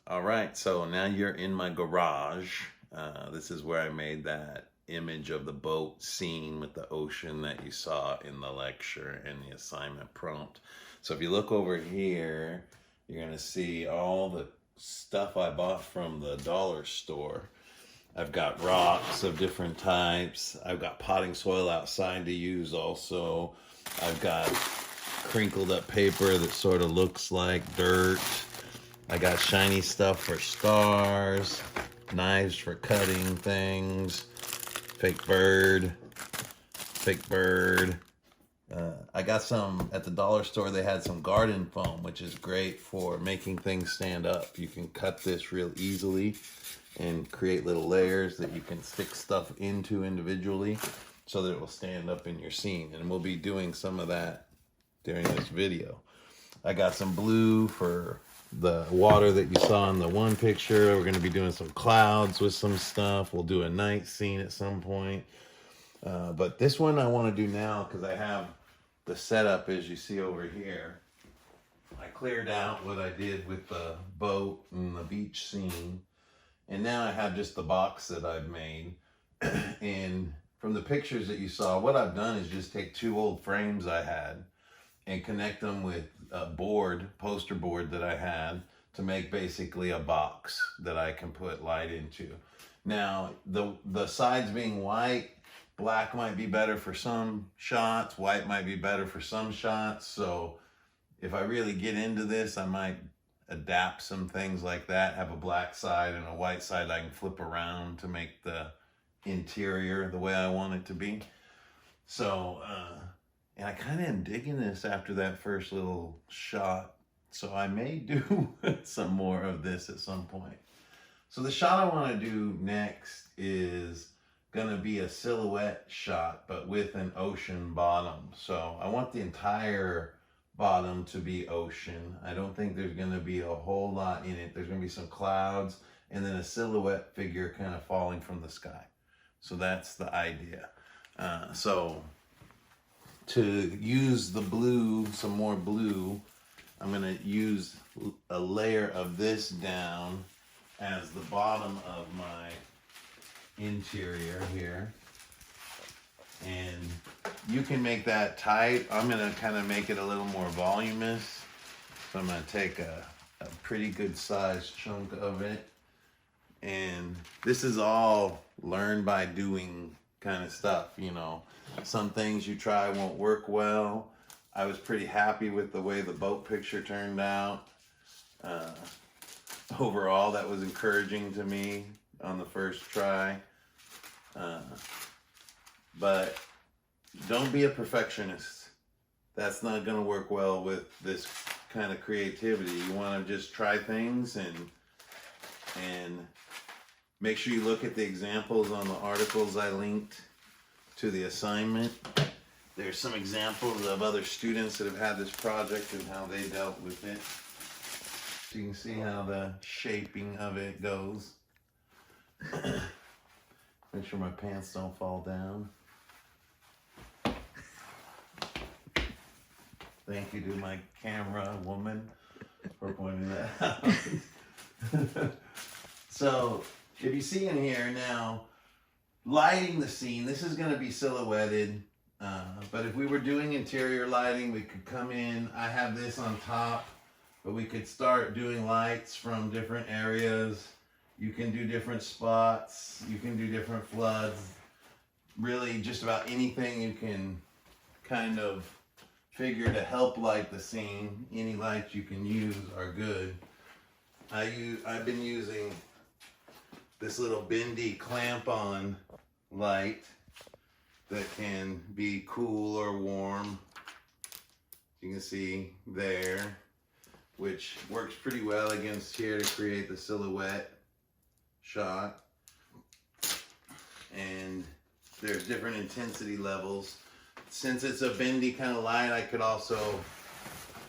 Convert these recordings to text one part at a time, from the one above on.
All right, so now you're in my garage. This is where I made that image of the boat scene with the ocean that you saw in the lecture and the assignment prompt. So if you look over here, you're going to see all the stuff I bought from the dollar store. I've got rocks of different types. I've got potting soil outside to use also. I've got crinkled up paper that sort of looks like dirt. I got shiny stuff for stars, knives for cutting things, fake bird, fake bird. I got some at the dollar store. They had some garden foam, which is great for making things stand up. You can cut this real easily and create little layers that you can stick stuff into individually so that it will stand up in your scene. And we'll be doing some of that during this video. I got some blue for the water that you saw in the one picture. We're going to be doing some clouds with some stuff. We'll do a night scene at some point. But this one I want to do now because I have the setup as you see over here. I cleared out what I did with the boat and the beach scene. And now I have just the box that I've made. And from the pictures that you saw, what I've done is just take two old frames I had and connect them with a board, poster board that I had to make basically a box that I can put light into. Now, the sides being white, black might be better for some shots, white might be better for some shots. So if I really get into this, I might adapt some things like that, have a black side and a white side I can flip around to make the interior the way I want it to be. So, and I kind of am digging this after that first little shot. So I may do some more of this at some point. So the shot I want to do next is going to be a silhouette shot, but with an ocean bottom. So I want the entire bottom to be ocean. I don't think there's going to be a whole lot in it. There's going to be some clouds and then a silhouette figure kind of falling from the sky. So that's the idea. So to use the blue, some more blue, I'm going to use a layer of this down as the bottom of my interior here. And you can make that tight. I'm going to kind of make it a little more voluminous. So I'm going to take a pretty good sized chunk of it. And this is all learn by doing kind of stuff, you know. Some things you try won't work well. I was pretty happy with the way the boat picture turned out. Overall, that was encouraging to me on the first try. But don't be a perfectionist. That's not going to work well with this kind of creativity. You want to just try things and make sure you look at the examples on the articles I linked to the assignment. There's some examples of other students that have had this project and how they dealt with it. So you can see how the shaping of it goes. Make sure my pants don't fall down. Thank you to my camera woman for pointing that out. So if you see in here now, lighting the scene, this is going to be silhouetted. But if we were doing interior lighting, we could come in. I have this on top, but we could start doing lights from different areas. You can do different spots. You can do different floods. Really, just about anything you can kind of figure to help light the scene. Any lights you can use are good. I've been using this little bendy clamp-on light that can be cool or warm. You can see there, which works pretty well against here to create the silhouette shot. And there's different intensity levels. Since it's a bendy kind of light, I could also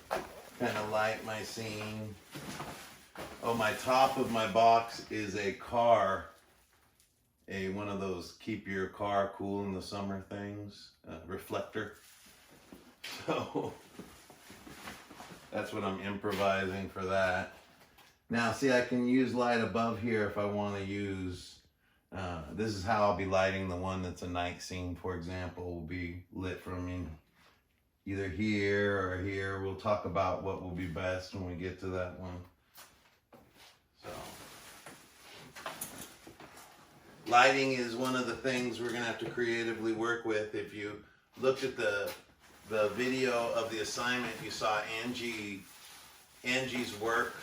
kind of light my scene. Oh, my top of my box is a car, one of those keep your car cool in the summer things, reflector. So that's what I'm improvising for that. Now, see, I can use light above here if I want to use, this is how I'll be lighting the one that's a night scene, for example, will be lit from either here or here. We'll talk about what will be best when we get to that one. So, lighting is one of the things we're going to have to creatively work with. If you looked at the video of the assignment, you saw Angie's work,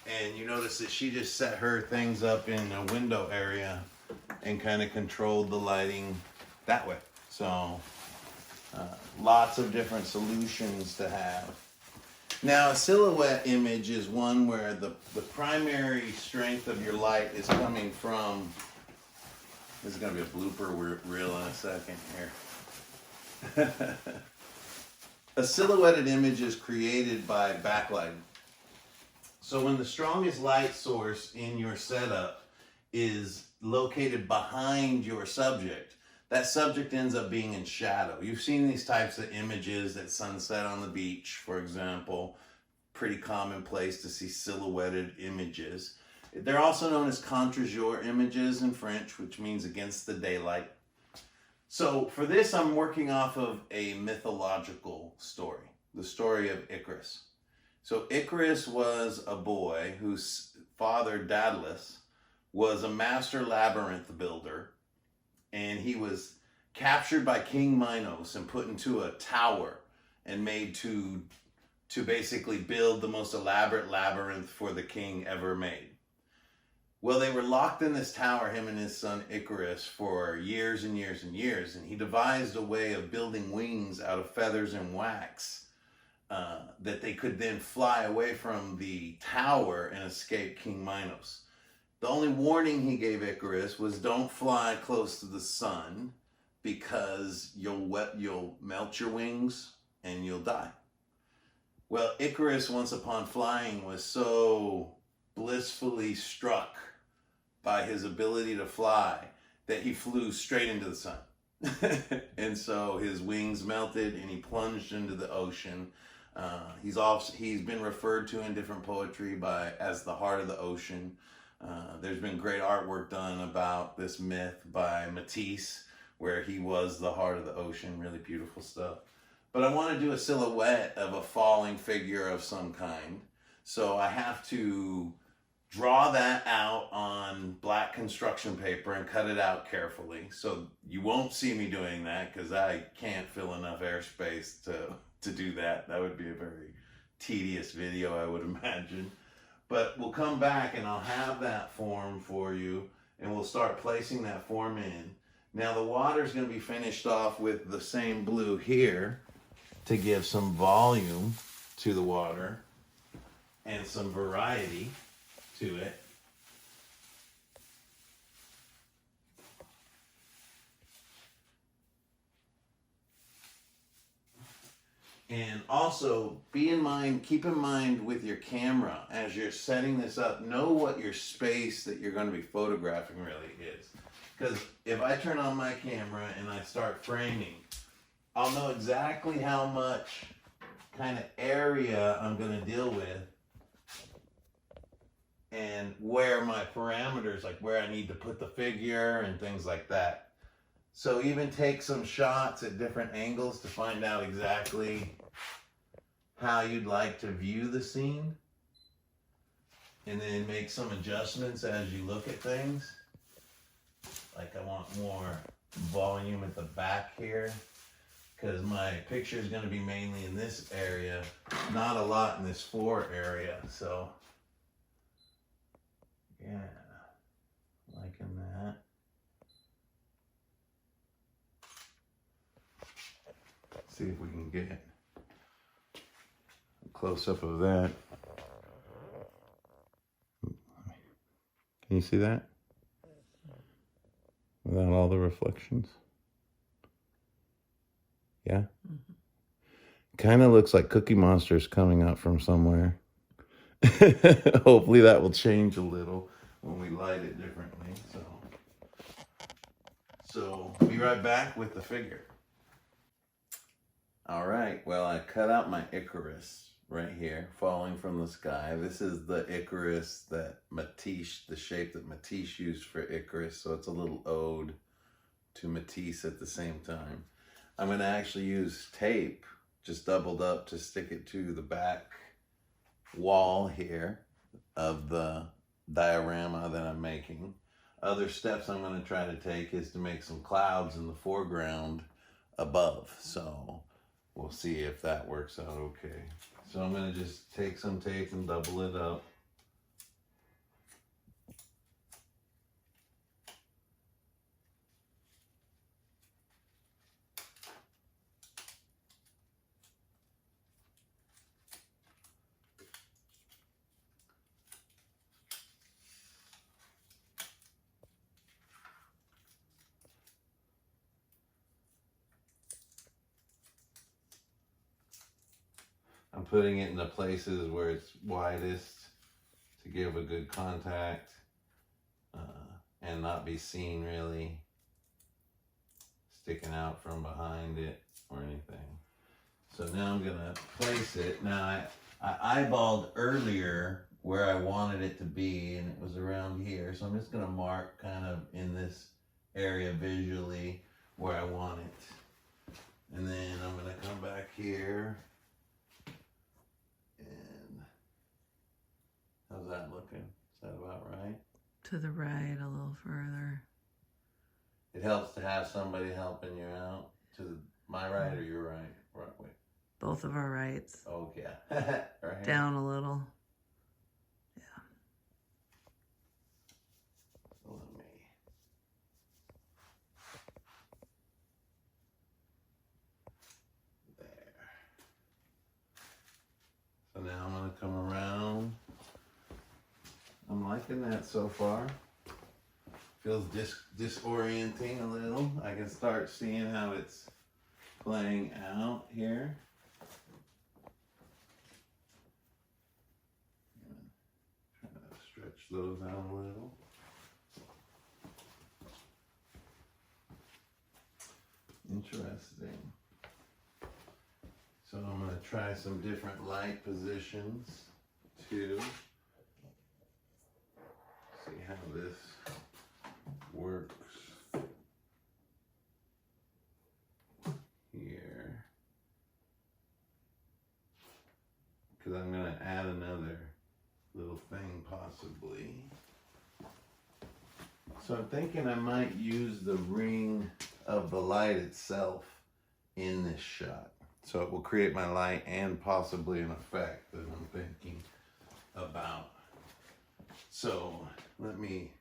and you notice that she just set her things up in a window area and kind of controlled the lighting that way. So lots of different solutions to have. Now, a silhouette image is one where the primary strength of your light is coming from, this is going to be a blooper reel in a second here. A silhouetted image is created by backlighting. So when the strongest light source in your setup is located behind your subject, that subject ends up being in shadow. You've seen these types of images at sunset on the beach, for example. Pretty commonplace to see silhouetted images. They're also known as contre-jour images in French, which means against the daylight. So for this, I'm working off of a mythological story, the story of Icarus. So Icarus was a boy whose father, Daedalus, was a master labyrinth builder, and he was captured by King Minos and put into a tower and made to basically build the most elaborate labyrinth for the king ever made. Well, they were locked in this tower, him and his son Icarus, for years and years and years, and he devised a way of building wings out of feathers and wax that they could then fly away from the tower and escape King Minos. The only warning he gave Icarus was don't fly close to the sun because you'll melt your wings and you'll die. Well, Icarus, once upon flying, was so blissfully struck by his ability to fly that he flew straight into the sun. And so his wings melted and he plunged into the ocean. He's been referred to in different poetry as the heart of the ocean. There's been great artwork done about this myth by Matisse, where he was the heart of the ocean. Really beautiful stuff. But I want to do a silhouette of a falling figure of some kind. So I have to draw that out on black construction paper and cut it out carefully. So you won't see me doing that because I can't fill enough airspace to do that. That would be a very tedious video, I would imagine. But we'll come back and I'll have that form for you and we'll start placing that form in. Now the water's going to be finished off with the same blue here to give some volume to the water and some variety to it. And also keep in mind with your camera as you're setting this up, know what your space that you're going to be photographing really is. Because if I turn on my camera and I start framing, I'll know exactly how much kind of area I'm going to deal with and where my parameters, like where I need to put the figure and things like that. So even take some shots at different angles to find out exactly how you'd like to view the scene. And then make some adjustments as you look at things. Like I want more volume at the back here because my picture is going to be mainly in this area, not a lot in this floor area. So yeah, liking that. See if we can get a close-up of that. Can you see that? Without all the reflections? Yeah? Mm-hmm. Kind of looks like Cookie Monster's coming out from somewhere. Hopefully that will change a little when we light it differently. So be right back with the figure. All right, well, I cut out my Icarus right here, falling from the sky. This is the Icarus that Matisse, the shape that Matisse used for Icarus. So it's a little ode to Matisse at the same time. I'm going to actually use tape, just doubled up, to stick it to the back wall here of the diorama that I'm making. Other steps I'm going to try to take is to make some clouds in the foreground above. So we'll see if that works out okay. So I'm going to just take some tape and double it up. I'm putting it in the places where it's widest to give a good contact and not be seen really sticking out from behind it or anything. So now I'm gonna place it. Now I eyeballed earlier where I wanted it to be, and it was around here. So I'm just gonna mark kind of in this area visually where I want it. And then I'm gonna come back here. And how's that looking? Is that about right? To the right a little further. It helps to have somebody helping you out. To my right or your right? Right, wait. Both of our rights. Oh, yeah. Right. Down a little. Yeah. So let me. There. So now I'm going to come around. I'm liking that so far. Feels disorienting a little. I can start seeing how it's playing out here. Try to stretch those out a little. Interesting. So I'm going to try some different light positions too. See how this works here, because I'm going to add another little thing possibly. So I'm thinking I might use the ring of the light itself in this shot, so it will create my light and possibly an effect that I'm thinking about. So let me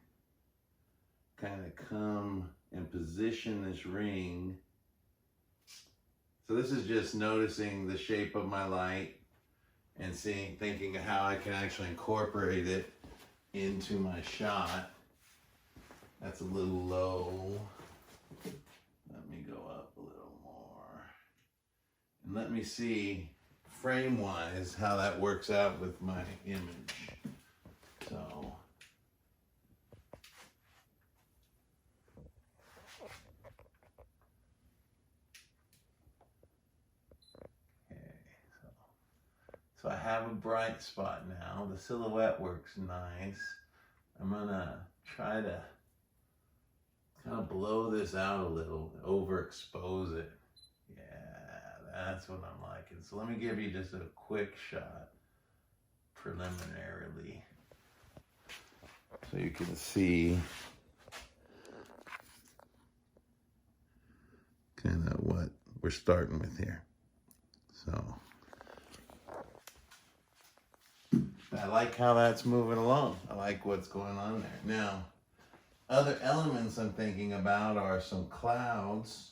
kind of come and position this ring. So this is just noticing the shape of my light and thinking of how I can actually incorporate it into my shot. That's a little low. Let me go up a little more. And let me see frame-wise how that works out with my image. So So I have a bright spot now. The silhouette works nice. I'm gonna try to kind of blow this out a little, overexpose it. Yeah, that's what I'm liking. So let me give you just a quick shot preliminarily, so you can see kind of what we're starting with here. So I like how that's moving along. I like what's going on there. Now, other elements I'm thinking about are some clouds,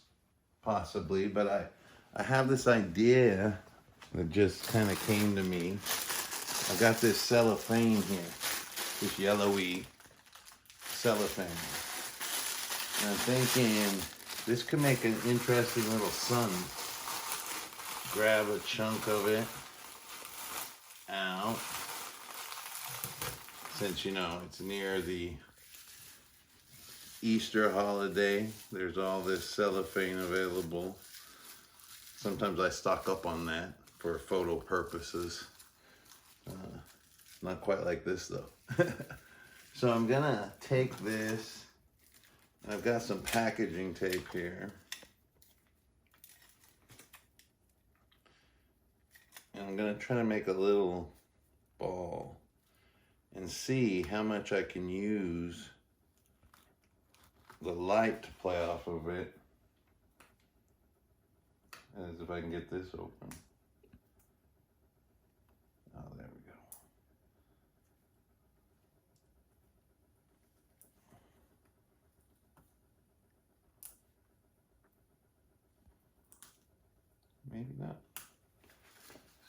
possibly, but I have this idea that just kind of came to me. I've got this cellophane here, this yellowy cellophane. And I'm thinking this could make an interesting little sun. Grab a chunk of it out. Since, you know, it's near the Easter holiday, there's all this cellophane available. Sometimes I stock up on that for photo purposes. Not quite like this though. So I'm gonna take this, I've got some packaging tape here. And I'm gonna try to make a little ball and see how much I can use the light to play off of it. As if I can get this open. Oh, there we go. Maybe not.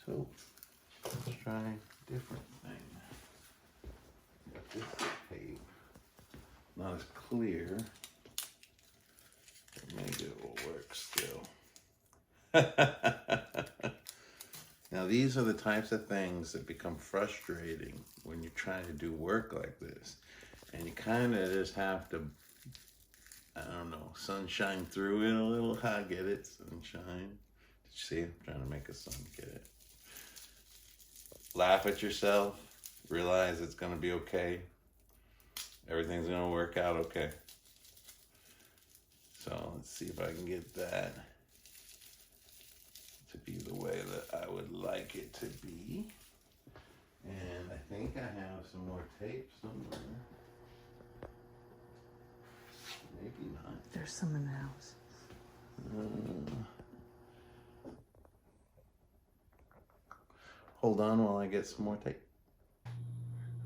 So let's try a different thing. Got this tape. Not as clear. But maybe it will work still. Now these are the types of things that become frustrating when you're trying to do work like this. And you kind of just have to, I don't know, sunshine through it a little. I get it, sunshine. Did you see? I'm trying to make a sun, get it. Laugh at yourself. Realize it's going to be okay. Everything's going to work out okay. So let's see if I can get that to be the way that I would like it to be. And I think I have some more tape somewhere. Maybe not. There's some in the house. Hold on while I get some more tape.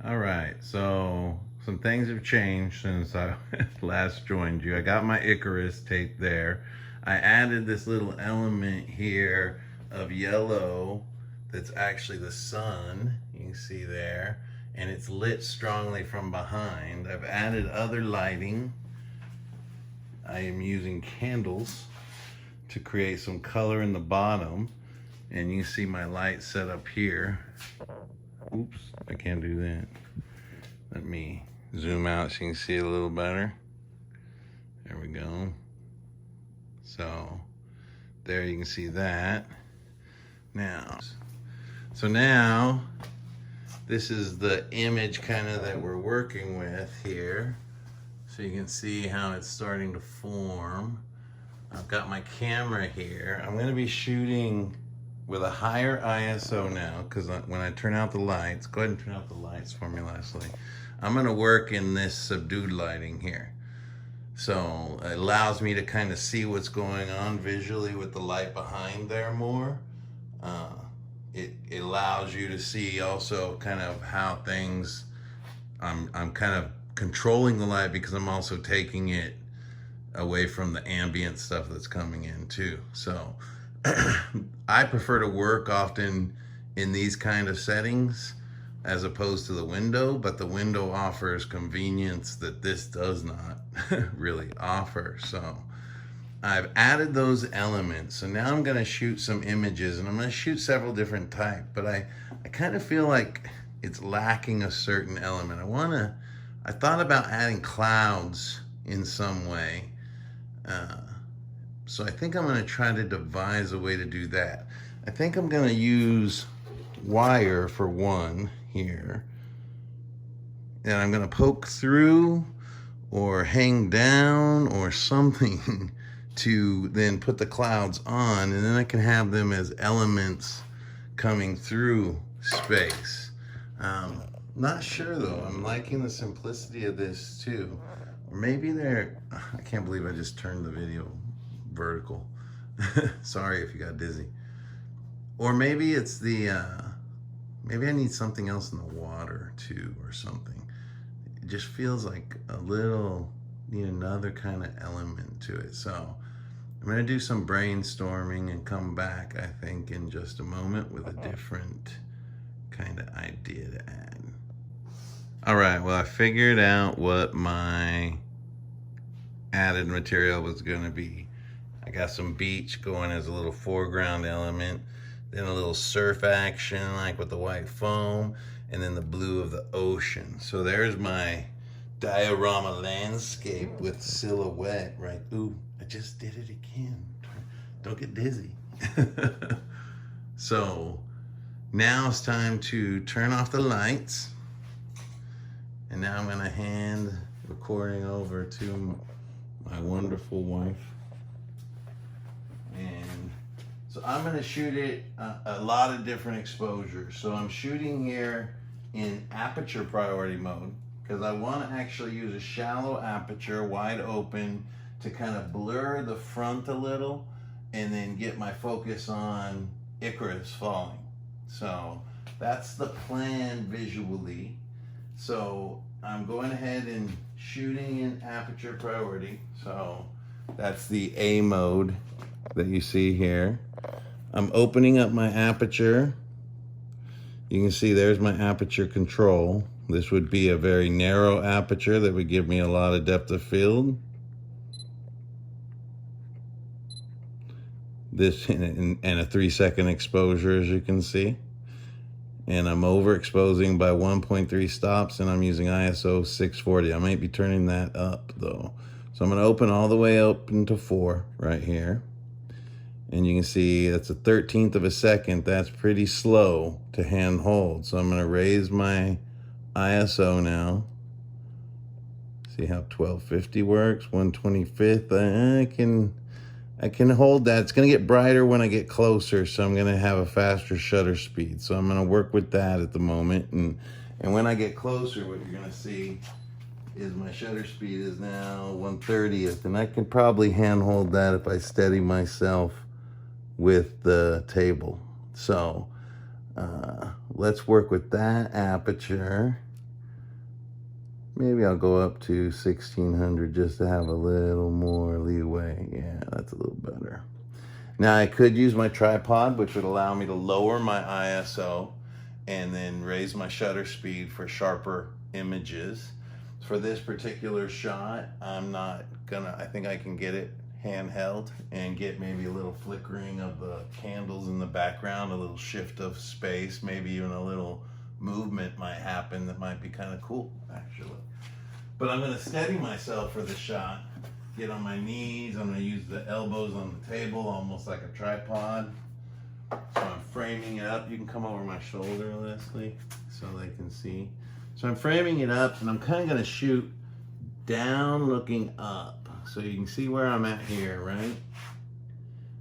All right, so some things have changed since I last joined you. I got my Icarus tape there. I added this little element here of yellow that's actually the sun, you can see there, and it's lit strongly from behind. I've added other lighting. I am using candles to create some color in the bottom, and you see my light set up here. Oops, I can't do that. Let me zoom out so you can see it a little better. There we go. So there you can see that. Now, so now this is the image kind of that we're working with here. So you can see how it's starting to form. I've got my camera here. I'm gonna be shooting with a higher ISO now, because when I turn out the lights, go ahead and turn out the lights for me, Leslie. I'm gonna work in this subdued lighting here. So it allows me to kind of see what's going on visually with the light behind there more. It allows you to see also kind of how things, I'm kind of controlling the light because I'm also taking it away from the ambient stuff that's coming in too. So I prefer to work often in these kind of settings as opposed to the window, but the window offers convenience that this does not really offer. So I've added those elements. So now I'm gonna shoot some images, and I'm gonna shoot several different types, but I kind of feel like it's lacking a certain element. I thought about adding clouds in some way. So I think I'm gonna try to devise a way to do that. I think I'm gonna use wire for one here. And I'm gonna poke through or hang down or something to then put the clouds on, and then I can have them as elements coming through space. Not sure though, I'm liking the simplicity of this too. Or maybe I can't believe I just turned the video vertical. Sorry if you got dizzy. Or maybe it's maybe I need something else in the water too or something. It just feels like a little, need another kind of element to it. So I'm gonna do some brainstorming and come back, I think, in just a moment with a different kind of idea to add. All right, well, I figured out what my added material was gonna be. I got some beach going as a little foreground element, then a little surf action like with the white foam, and then the blue of the ocean. So there's my diorama landscape with silhouette, right? Ooh, I just did it again. Don't get dizzy. So now it's time to turn off the lights. And now I'm gonna hand recording over to my wonderful wife. And so I'm gonna shoot it a lot of different exposures. So I'm shooting here in aperture priority mode because I want to actually use a shallow aperture, wide open, to kind of blur the front a little and then get my focus on Icarus falling. So that's the plan visually. So I'm going ahead and shooting in aperture priority. So that's the A mode that you see here. I'm opening up my aperture. You can see there's my aperture control. This would be a very narrow aperture that would give me a lot of depth of field. This and a 3-second exposure, as you can see. And I'm overexposing by 1.3 stops, and I'm using ISO 640. I might be turning that up though. So I'm gonna open all the way open to 4 right here. And you can see that's a 1/13 of a second. That's pretty slow to hand hold. So I'm gonna raise my ISO now. See how 1250 works, 1/25. I can hold that. It's gonna get brighter when I get closer, so I'm gonna have a faster shutter speed. So I'm gonna work with that at the moment. And when I get closer, what you're gonna see is my shutter speed is now 1/30th, and I can probably hand hold that if I steady myself with the table. So let's work with that aperture. Maybe I'll go up to 1600 just to have a little more leeway. Yeah, that's a little better. Now I could use my tripod, which would allow me to lower my ISO and then raise my shutter speed for sharper images. For this particular shot, I think I can get it handheld and get maybe a little flickering of the candles in the background, a little shift of space, maybe even a little movement might happen that might be kind of cool actually. But I'm going to steady myself for the shot, get on my knees. I'm going to use the elbows on the table almost like a tripod. So I'm framing it up. You can come over my shoulder, Leslie, so they can see. So I'm framing it up, and I'm kind of going to shoot down looking up. So you can see where I'm at here, right?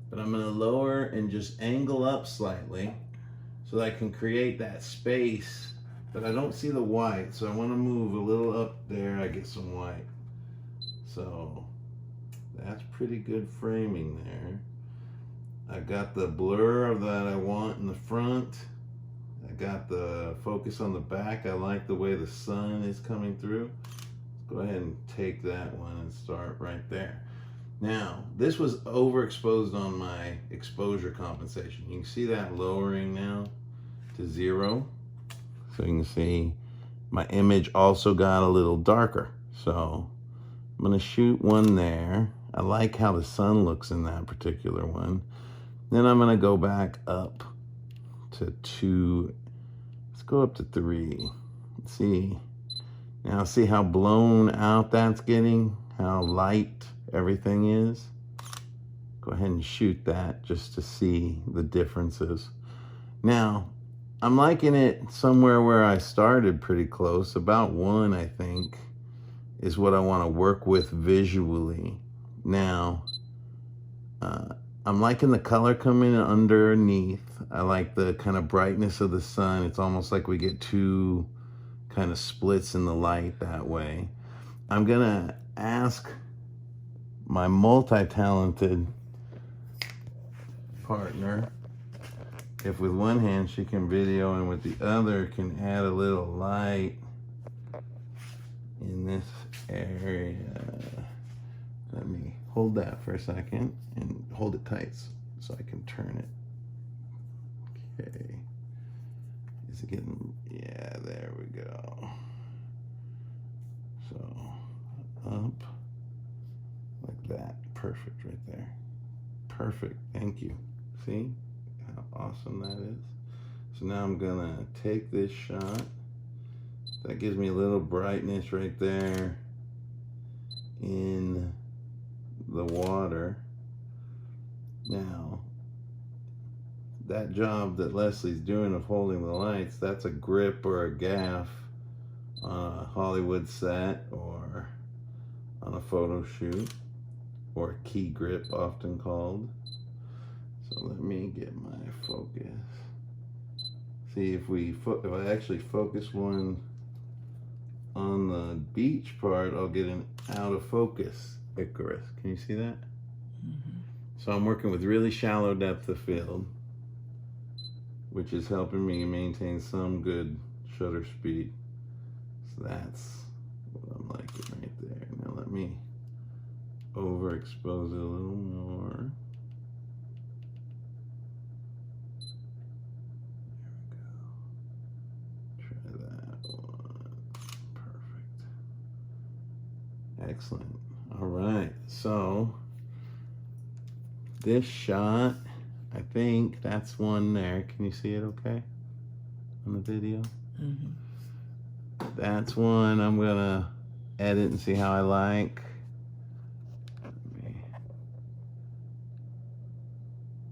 But I'm gonna lower and just angle up slightly so that I can create that space, but I don't see the white. So I wanna move a little up there, I get some white. So that's pretty good framing there. I got the blur that I want in the front. I got the focus on the back. I like the way the sun is coming through. Go ahead and take that one and start right there. Now, this was overexposed on my exposure compensation. You can see that lowering now to 0. So you can see my image also got a little darker. So I'm gonna shoot one there. I like how the sun looks in that particular one. Then I'm gonna go back up to 2. Let's go up to 3. Let's see. Now see how blown out that's getting, how light everything is. Go ahead and shoot that just to see the differences. Now, I'm liking it somewhere where I started pretty close. About 1, I think, is what I want to work with visually. Now, I'm liking the color coming underneath. I like the kind of brightness of the sun. It's almost like we get 2 kind of splits in the light that way. I'm gonna ask my multi-talented partner if with one hand she can video and with the other can add a little light in this area. Let me hold that for a second and hold it tight so I can turn it. Okay. Is it getting, yeah, there we go. So up like that. Perfect right there. Perfect. Thank you. See how awesome that is? So now I'm gonna take this shot. That gives me a little brightness right there in the water. Now, that job that Leslie's doing of holding the lights, that's a grip or a gaff on a Hollywood set or on a photo shoot, or a key grip often called. So let me get my focus. See if I actually focus one on the beach part, I'll get an out of focus Icarus. Can you see that? Mm-hmm. So I'm working with really shallow depth of field, which is helping me maintain some good shutter speed. So that's what I'm liking right there. Now let me overexpose it a little more. There we go. Try that one. Perfect. Excellent. All right. So this shot, I think that's one there. Can you see it okay on the video? Mm-hmm. That's one I'm gonna edit and see how I like.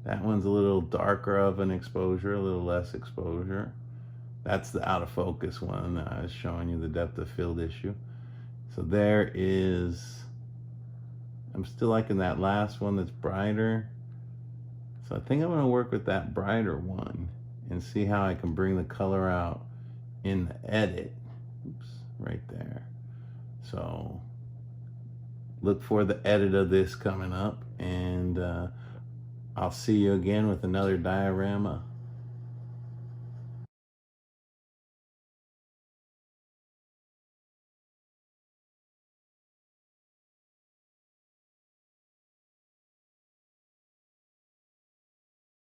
That one's a little darker of an exposure, a little less exposure. That's the out of focus one. I was showing you the depth of field issue. So there is, I'm still liking that last one that's brighter. So I think I'm gonna work with that brighter one and see how I can bring the color out in the edit. Oops, right there. So look for the edit of this coming up, and I'll see you again with another diorama